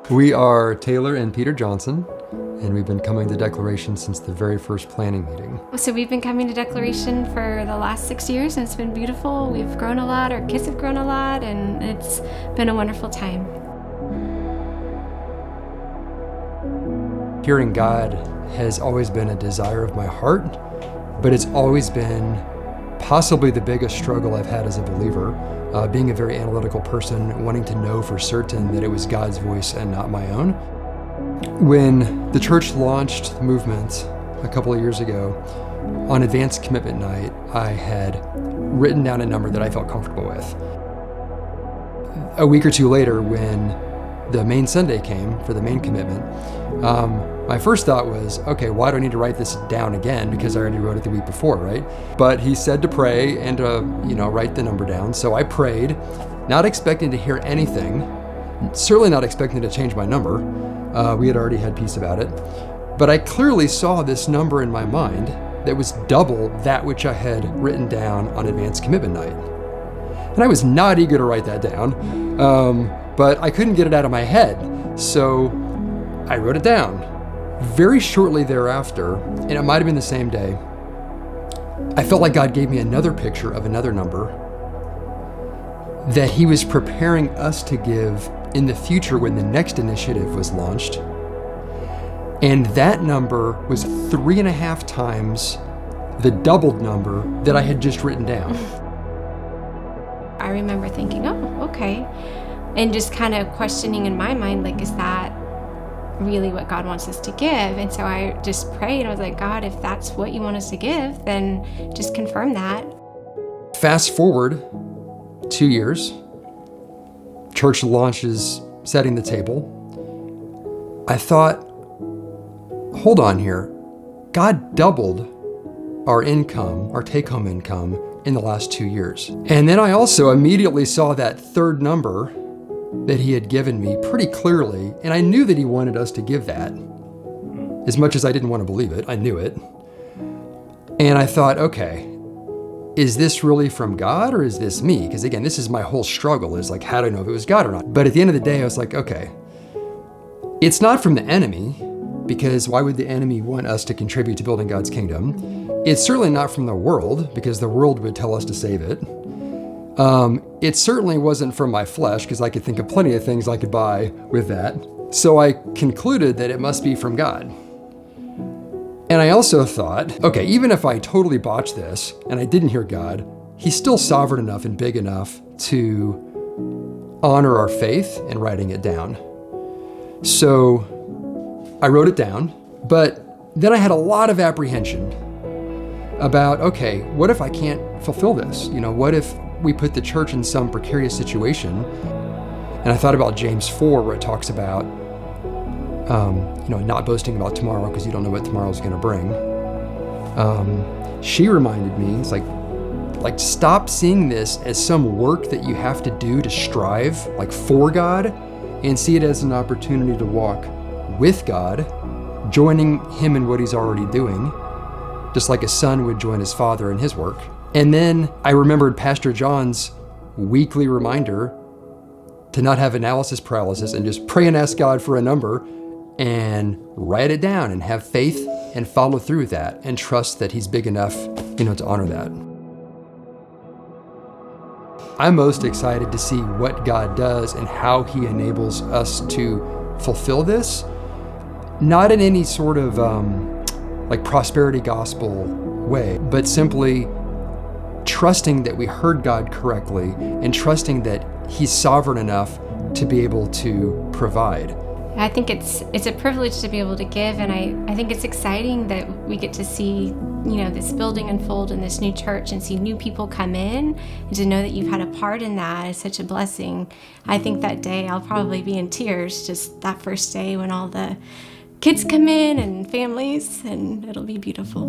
We are Taylor and Peter Johnson, and we've been coming to Declaration since the very first planning meeting. So we've been coming to Declaration for the last 6 years, and it's been beautiful. We've grown a lot, our kids have grown a lot, and it's been a wonderful time. Hearing God has always been a desire of my heart, but it's always been possibly the biggest struggle I've had as a believer. Being a very analytical person, wanting to know for certain that it was God's voice and not my own. When the church launched the movement a couple of years ago, on Advanced Commitment Night, I had written down a number that I felt comfortable with. A week or two later, when the main Sunday came for the main commitment, my first thought was, okay, why do I need to write this down again? Because I already wrote it the week before, right? But he said to pray and to, write the number down. So I prayed, not expecting to hear anything, certainly not expecting to change my number. We had already had peace about it. But I clearly saw this number in my mind that was double that which I had written down on Advanced Commitment Night. And I was not eager to write that down, but I couldn't get it out of my head. So I wrote it down. Very shortly thereafter, and it might have been the same day, I felt like God gave me another picture of another number that he was preparing us to give in the future when the next initiative was launched. And that number was 3.5 times the doubled number that I had just written down. I remember thinking, oh, okay. And just kind of questioning in my mind, like, is that really what God wants us to give? And so I just prayed. I was like, God, if that's what you want us to give, then just confirm that. Fast forward 2 years, church launches Setting the Table. I thought, hold on here. God doubled our income, our take-home income, in the last 2 years. And then I also immediately saw that third number that he had given me pretty clearly, and I knew that he wanted us to give that. As much as I didn't want to believe it, I knew it. And I thought, okay, is this really from God or is this me? Because again, this is my whole struggle, is like, how do I know if it was God or not? But at the end of the day, I was like, okay, it's not from the enemy, because why would the enemy want us to contribute to building God's kingdom? It's certainly not from the world, because the world would tell us to save it. It certainly wasn't from my flesh, because I could think of plenty of things I could buy with that. So I concluded that it must be from God. And I also thought, okay, even if I totally botched this and I didn't hear God, he's still sovereign enough and big enough to honor our faith in writing it down. So I wrote it down, but then I had a lot of apprehension about, okay, what if I can't fulfill this? What if we put the church in some precarious situation? And I thought about James 4, where it talks about, not boasting about tomorrow because you don't know what tomorrow's going to bring. She reminded me, it's like stop seeing this as some work that you have to do to strive, like for God, and see it as an opportunity to walk with God, joining him in what he's already doing, just like a son would join his father in his work. And then I remembered Pastor John's weekly reminder to not have analysis paralysis and just pray and ask God for a number and write it down and have faith and follow through with that and trust that he's big enough, to honor that. I'm most excited to see what God does and how he enables us to fulfill this, not in any sort of prosperity gospel way, but simply trusting that we heard God correctly and trusting that he's sovereign enough to be able to provide. I think it's a privilege to be able to give, and I think it's exciting that we get to see, this building unfold in this new church and see new people come in, and to know that you've had a part in that is such a blessing. I think that day I'll probably be in tears, just that first day when all the kids come in and families, and it'll be beautiful.